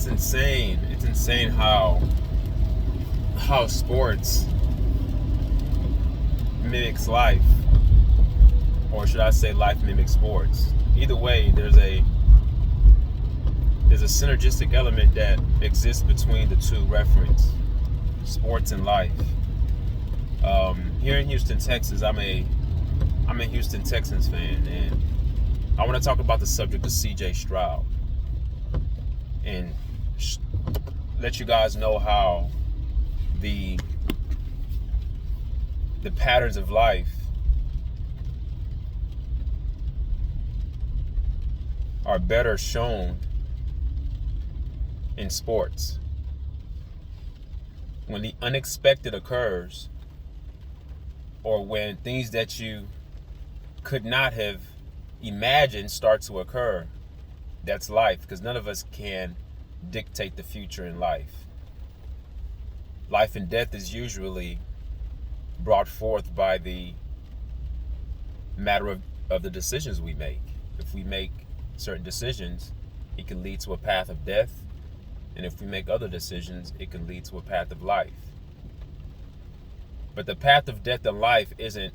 it's insane. It's insane how sports mimics life, or should I say, life mimics sports. Either way, there's a synergistic element that exists between the two reference, sports and life. Here in Houston, Texas, I'm a Houston Texans fan, and I want to talk about the subject of C.J. Stroud and let you guys know how the patterns of life are better shown in sports. When the unexpected occurs, or when things that you could not have imagined start to occur, that's life, because none of us can dictate the future in life. Life and death is usually brought forth by the matter of the decisions we make. If we make certain decisions, it can lead to a path of death. And if we make other decisions, it can lead to a path of life. But the path of death and life isn't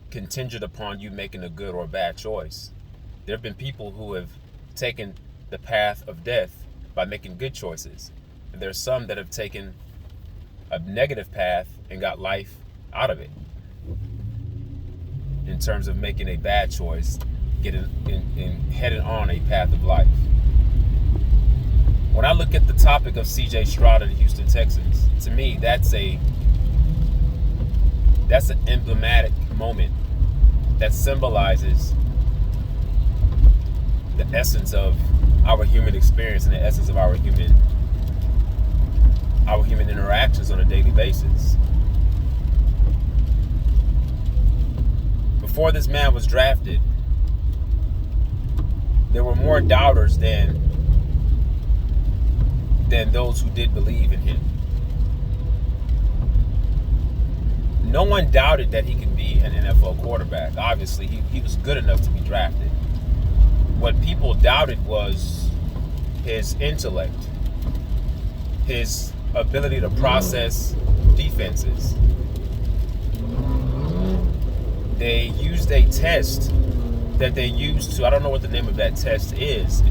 contingent upon you making a good or bad choice. There have been people who have taken the path of death by making good choices. And there's some that have taken a negative path and got life out of it. In terms of making a bad choice, heading on a path of life. When I look at the topic of C.J. Stroud and the Houston Texans, to me, that's an emblematic moment that symbolizes the essence of our human experience and the essence of our human interactions on a daily basis. Before this man was drafted, there were more doubters than those who did believe in him. No one doubted that he could be an NFL quarterback. Obviously, he was good enough to be drafted. What people doubted was his intellect, his ability to process defenses. They used a test that they used to, I don't know what the name of that test is.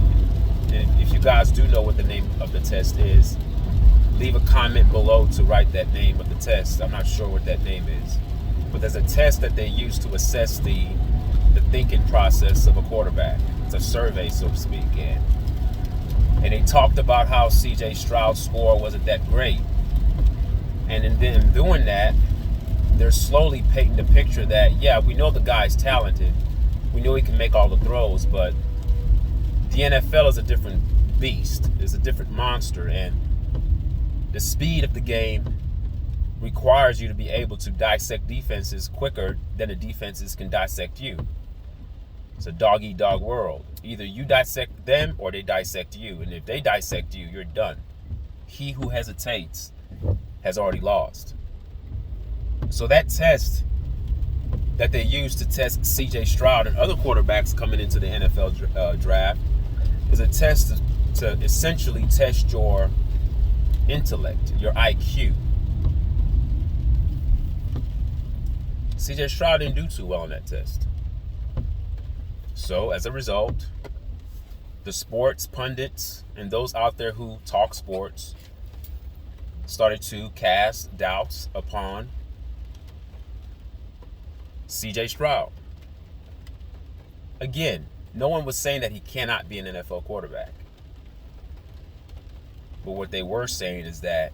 And if you guys do know what the name of the test is, leave a comment below to write that name of the test. I'm not sure what that name is. But there's a test that they use to assess the thinking process of a quarterback. It's a survey, so to speak. And they talked about how C.J. Stroud's score wasn't that great. And in them doing that, they're slowly painting the picture that, yeah, we know the guy's talented. We know he can make all the throws, but the NFL is a different beast. It's a different monster, and the speed of the game requires you to be able to dissect defenses quicker than the defenses can dissect you. It's a dog-eat-dog world. Either you dissect them or they dissect you, and if they dissect you, you're done. He who hesitates has already lost. So that test that they use to test C.J. Stroud and other quarterbacks coming into the NFL draft is a test to essentially test your intellect, your IQ. C.J. Stroud didn't do too well on that test. So as a result, the sports pundits and those out there who talk sports started to cast doubts upon C.J. Stroud. Again, no one was saying that he cannot be an NFL quarterback. But what they were saying is that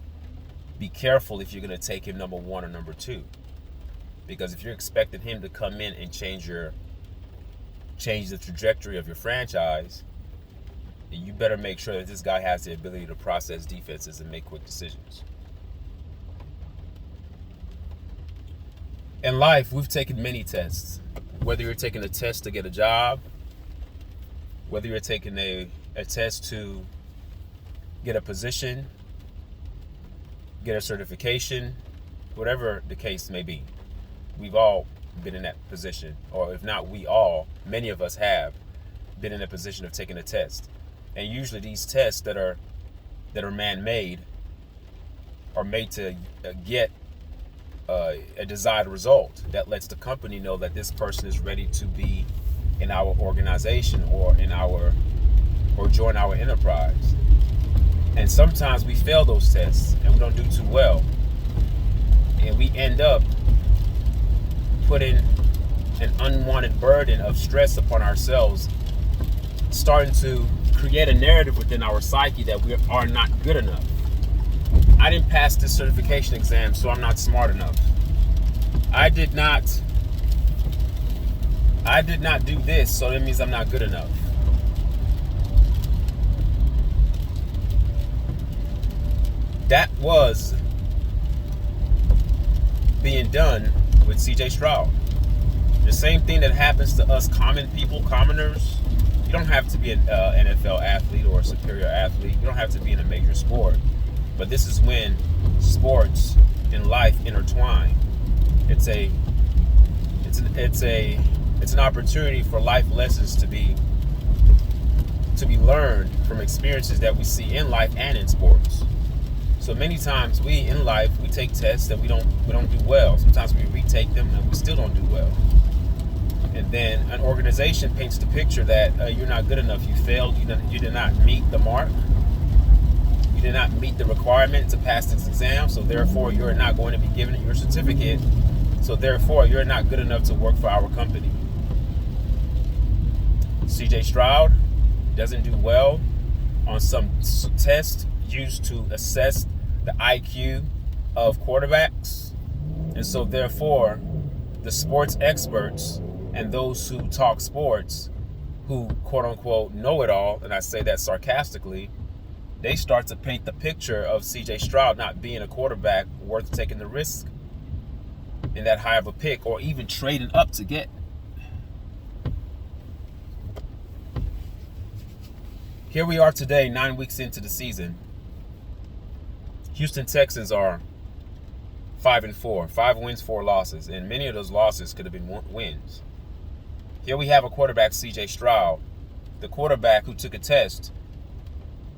be careful if you're going to take him number one or number two. Because if you're expecting him to come in and change the trajectory of your franchise, then you better make sure that this guy has the ability to process defenses and make quick decisions. In life, we've taken many tests. Whether you're taking a test to get a job, whether you're taking a test to get a position, get a certification, whatever the case may be. We've all been in that position, or if not we all, many of us have been in a position of taking a test. And usually these tests that are man-made are made to get a desired result that lets the company know that this person is ready to be in our organization or join our enterprise. And sometimes we fail those tests and we don't do too well, and we end up putting an unwanted burden of stress upon ourselves, starting to create a narrative within our psyche that we are not good enough. I didn't pass this certification exam, so I'm not smart enough. I did not do this, so that means I'm not good enough. That was being done with CJ Stroud. The same thing that happens to us common people, commoners. You don't have to be an NFL athlete or a superior athlete. You don't have to be in a major sport. But this is when sports and life intertwine. It's an opportunity for life lessons to be learned from experiences that we see in life and in sports. So many times we in life we take tests that we don't do well. Sometimes we retake them and we still don't do well. And then an organization paints the picture that you're not good enough. You failed. You did not meet the mark. You did not meet the requirement to pass this exam. So therefore, you're not going to be given your certificate. So therefore, you're not good enough to work for our company. CJ Stroud doesn't do well on some test used to assess the IQ of quarterbacks. And so therefore, the sports experts and those who talk sports, who quote unquote know it all, and I say that sarcastically, they start to paint the picture of CJ Stroud not being a quarterback worth taking the risk in that high of a pick or even trading up to get. Here we are today, 9 weeks into the season. Houston Texans are 5-4, 5 wins, 4 losses, and many of those losses could have been wins. Here we have a quarterback, CJ Stroud, the quarterback who took a test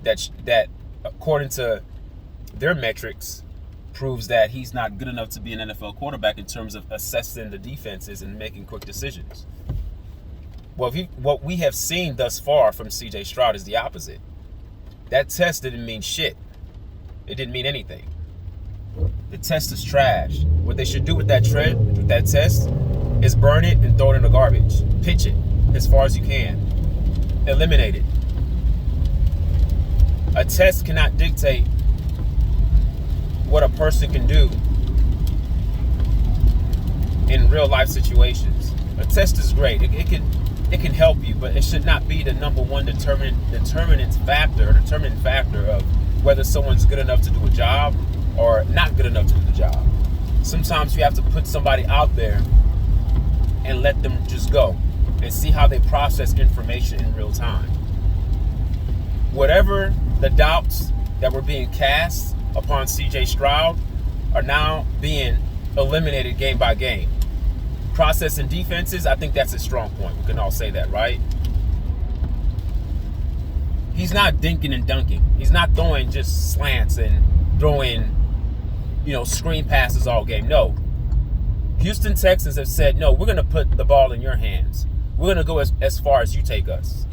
that according to their metrics, proves that he's not good enough to be an NFL quarterback in terms of assessing the defenses and making quick decisions. What we have seen thus far from CJ Stroud is the opposite. That test didn't mean shit. It didn't mean anything. The test is trash. What they should do with that test is burn it and throw it in the garbage. Pitch it as far as you can. Eliminate it. A test cannot dictate what a person can do in real life situations. A test is great. It can help you, but it should not be the number one determinant factor of whether someone's good enough to do a job or not good enough to do the job. Sometimes you have to put somebody out there and let them just go and see how they process information in real time. Whatever the doubts that were being cast upon CJ Stroud are now being eliminated game by game. Processing defenses, I think that's a strong point. We can all say that, right? He's not dinking and dunking. He's not throwing just slants and throwing, screen passes all game. No. Houston Texans have said, no, we're going to put the ball in your hands. We're going to go as far as you take us.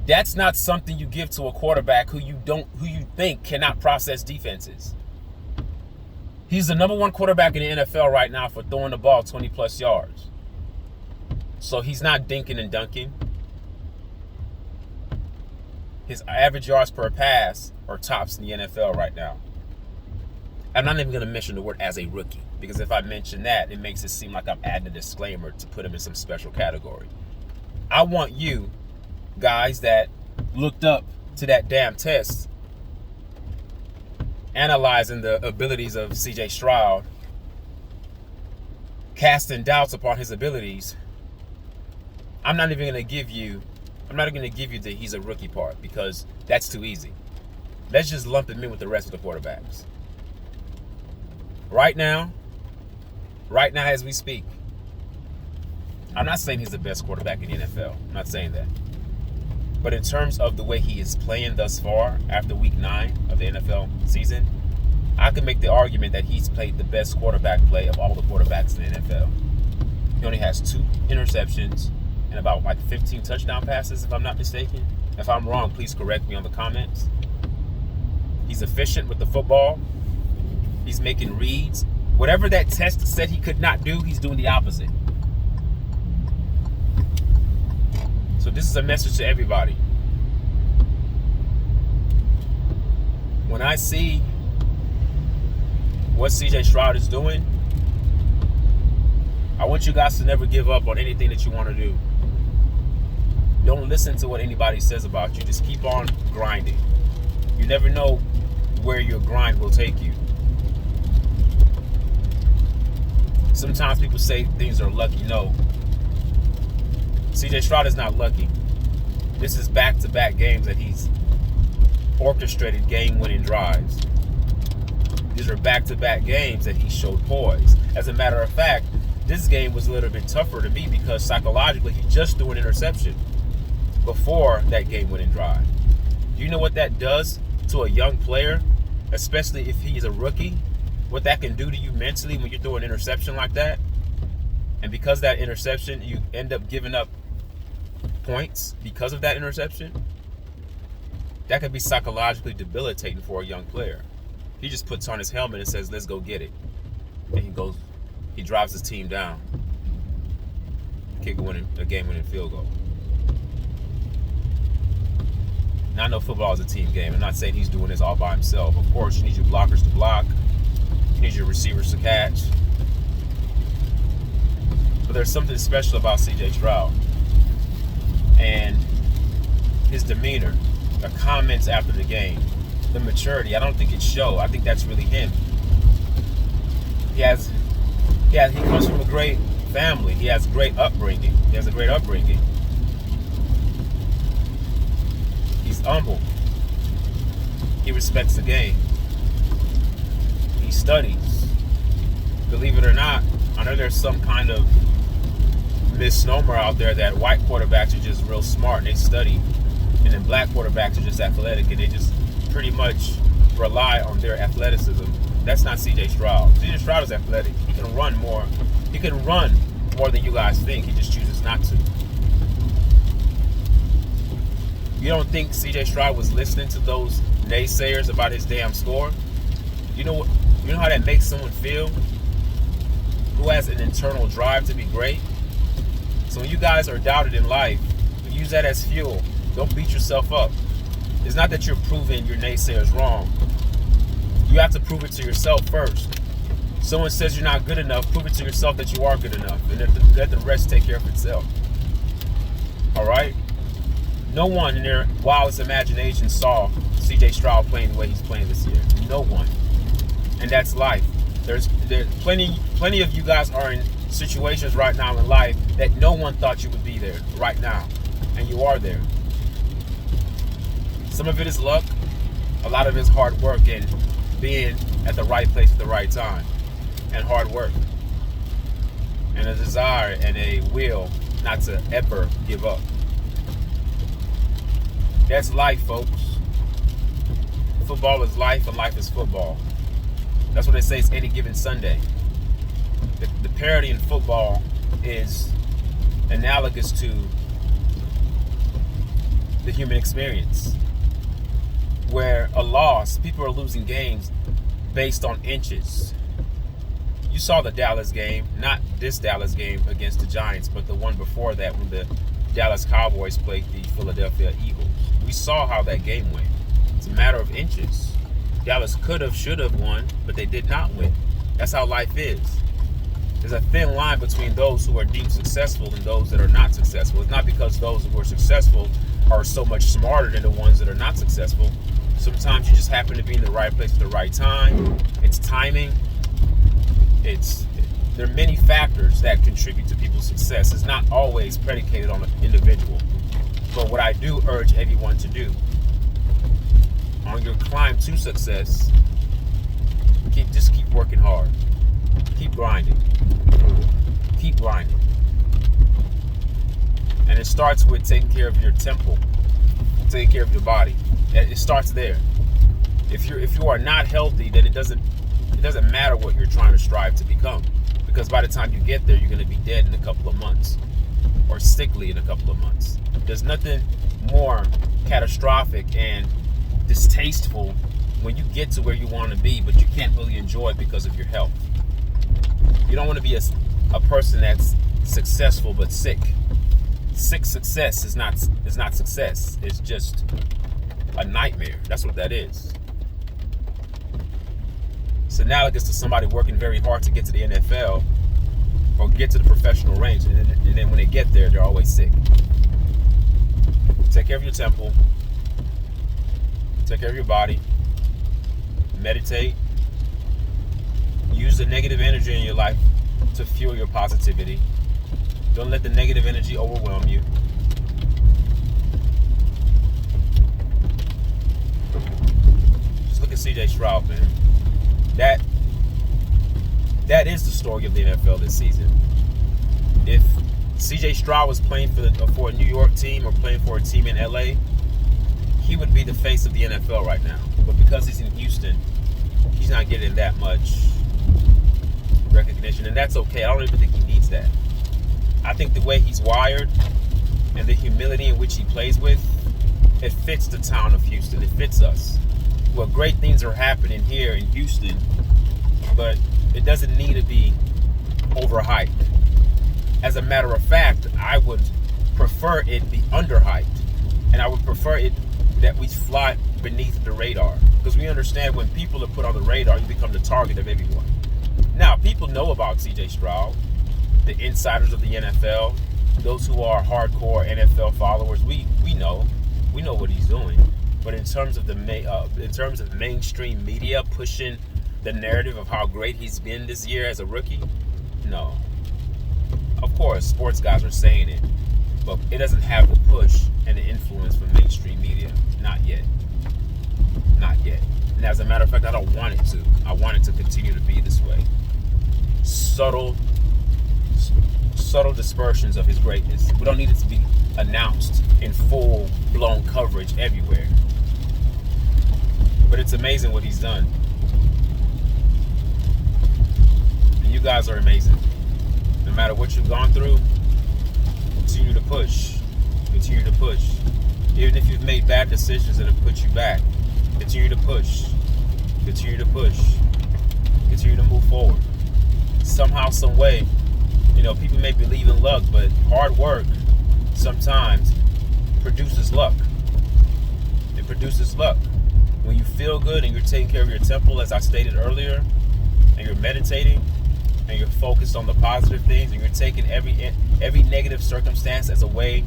That's not something you give to a quarterback who you think cannot process defenses. He's the number one quarterback in the NFL right now for throwing the ball 20 plus yards. So he's not dinking and dunking. His average yards per pass are tops in the NFL right now. I'm not even going to mention the word as a rookie, because if I mention that, it makes it seem like I'm adding a disclaimer to put him in some special category. I want you guys that looked up to that damn test, analyzing the abilities of CJ Stroud, casting doubts upon his abilities. I'm not going to give you the he's a rookie part, because that's too easy. Let's just lump him in with the rest of the quarterbacks. Right now as we speak, I'm not saying he's the best quarterback in the NFL. I'm not saying that. But in terms of the way he is playing thus far after week 9 of the NFL season, I can make the argument that he's played the best quarterback play of all the quarterbacks in the NFL. He only has 2 interceptions and about 15 touchdown passes, if I'm not mistaken. If I'm wrong, please correct me on the comments. He's efficient with the football. He's making reads. Whatever that test said he could not do, he's doing the opposite. So this is a message to everybody. When I see what CJ Stroud is doing, I want you guys to never give up on anything that you want to do. Don't listen to what anybody says about you. Just keep on grinding. You never know where your grind will take you. Sometimes people say things are lucky. No. CJ Stroud is not lucky. This is back-to-back games that he's orchestrated game-winning drives. These are back-to-back games that he showed poise. As a matter of fact, this game was a little bit tougher to me because psychologically he just threw an interception before that game-winning drive. Do you know what that does to a young player, especially if he's a rookie? What that can do to you mentally when you throw an interception like that? And because of that interception, you end up giving up points because of that interception? That could be psychologically debilitating for a young player. He just puts on his helmet and says, let's go get it. And he drives his team down. Kick a game-winning field goal. Now, I know football is a team game. I'm not saying he's doing this all by himself. Of course, you need your blockers to block. You need your receivers to catch. But there's something special about CJ Stroud. And his demeanor, the comments after the game, the maturity, I don't think it shows. I think that's really him. He comes from a great family. He has great upbringing. He has a great upbringing. He's humble. He respects the game. He studies. Believe it or not, I know there's some kind of misnomer out there that white quarterbacks are just real smart and they study, and then black quarterbacks are just athletic and they just pretty much rely on their athleticism. That's not CJ Stroud. CJ Stroud is athletic. He can run more. He can run more than you guys think. He just chooses not to. You don't think CJ Stroud was listening to those naysayers about his damn score? You know how that makes someone feel who has an internal drive to be great? So when you guys are doubted in life, use that as fuel. Don't beat yourself up. It's not that you're proving your naysayers wrong. You have to prove it to yourself first. Someone says you're not good enough, prove it to yourself that you are good enough. And let the rest take care of itself. All right? No one in their wildest imagination saw CJ Stroud playing the way he's playing this year. No one. And that's life. There's plenty of you guys are in situations right now in life that no one thought you would be there right now. And you are there. Some of it is luck. A lot of it is hard work and being at the right place at the right time. And hard work. And a desire and a will not to ever give up. That's life, folks. Football is life and life is football. That's what they say is any given Sunday. The parity in football is analogous to the human experience, where a loss, people are losing games based on inches. You saw the Dallas game, not this Dallas game against the Giants, but the one before that when the Dallas Cowboys played the Philadelphia Eagles. We saw how that game went. It's a matter of inches. Dallas could have, should have won, but they did not win. That's how life is. There's a thin line between those who are deemed successful and those that are not successful. It's not because those who are successful are so much smarter than the ones that are not successful. Sometimes you just happen to be in the right place at the right time. It's timing. There are many factors that contribute to people's success. It's not always predicated on an individual. But what I do urge everyone to do on your climb to success, just keep working hard. Keep grinding. Keep grinding. And it starts with taking care of your temple. taking care of your body. It starts there. If you are not healthy, then it doesn't matter what you're trying to strive to become, because by the time you get there, you're going to be dead in a couple of months, or sickly in a couple of months. There's nothing more catastrophic and distasteful when you get to where you want to be, but you can't really enjoy it because of your health. You don't want to be a person that's successful but sick. Sick success is not success. It's just a nightmare. That's what that is. It's analogous to somebody working very hard to get to the NFL or get to the professional range, and then when they get there, they're always sick. Take care of your temple. Take care of your body. Meditate. Use the negative energy in your life to fuel your positivity. Don't let the negative energy overwhelm you. Just look at CJ Stroud, man. That is the story of the NFL this season. If CJ Stroud was playing for a New York team or playing for a team in LA, he would be the face of the NFL right now. But because he's in Houston, he's not getting that much recognition, and that's okay. I don't even think he needs that. I think the way he's wired and the humility in which he plays with, it fits the town of Houston. It fits us. Well, great things are happening here in Houston, but it doesn't need to be overhyped. As a matter of fact, I would prefer it be underhyped, and I would prefer it that we fly beneath the radar, because we understand when people are put on the radar, you become the target of everyone. Now, people know about CJ Stroud, the insiders of the NFL, those who are hardcore NFL followers. We know what he's doing. But in terms of mainstream media pushing the narrative of how great he's been this year as a rookie, no. Of course, sports guys are saying it, but it doesn't have the push and the influence from mainstream media. Not yet. Not yet. And as a matter of fact, I don't want it to. I want it to continue to be this way. Subtle dispersions of his greatness. We don't need it to be announced in full-blown coverage everywhere. But it's amazing what he's done. And you guys are amazing. No matter what you've gone through, continue to push. Continue to push. Even if you've made bad decisions that have put you back, continue to push. Continue to push. Continue to move forward. Somehow, some way, people may believe in luck, but hard work sometimes produces luck. It produces luck. When you feel good and you're taking care of your temple, as I stated earlier, and you're meditating, and you're focused on the positive things, and you're taking every negative circumstance as a way,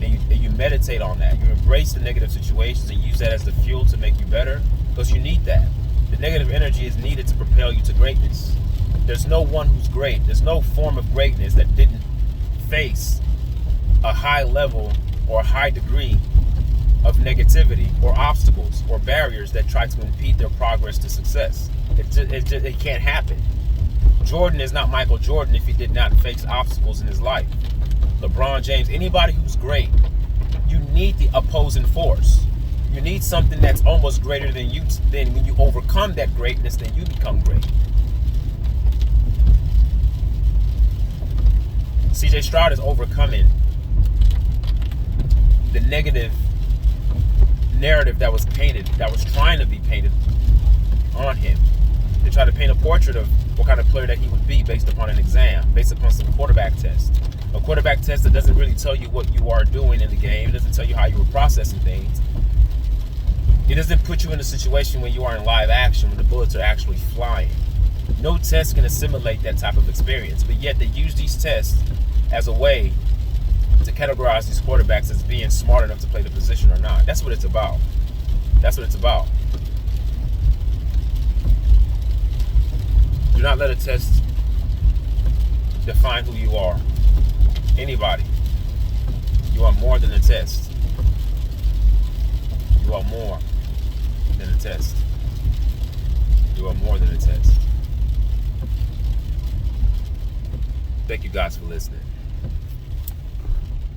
and you meditate on that. You embrace the negative situations and use that as the fuel to make you better, because you need that. The negative energy is needed to propel you to greatness. There's no one who's great. There's no form of greatness that didn't face a high level or a high degree of negativity or obstacles or barriers that try to impede their progress to success. It can't happen. Jordan is not Michael Jordan if he did not face obstacles in his life. LeBron James, anybody who's great, you need the opposing force. You need something that's almost greater than you. Then when you overcome that greatness, then you become great. CJ Stroud is overcoming the negative narrative that was trying to be painted on him. They tried to paint a portrait of what kind of player that he would be based upon an exam, based upon some quarterback test. A quarterback test that doesn't really tell you what you are doing in the game. It doesn't tell you how you were processing things. It doesn't put you in a situation when you are in live action, when the bullets are actually flying. No test can assimilate that type of experience, but yet they use these tests as a way to categorize these quarterbacks as being smart enough to play the position or not. That's what it's about. That's what it's about. Do not let a test define who you are. Anybody. You are more than a test. You are more than a test. You are more than a test. Thank you guys for listening.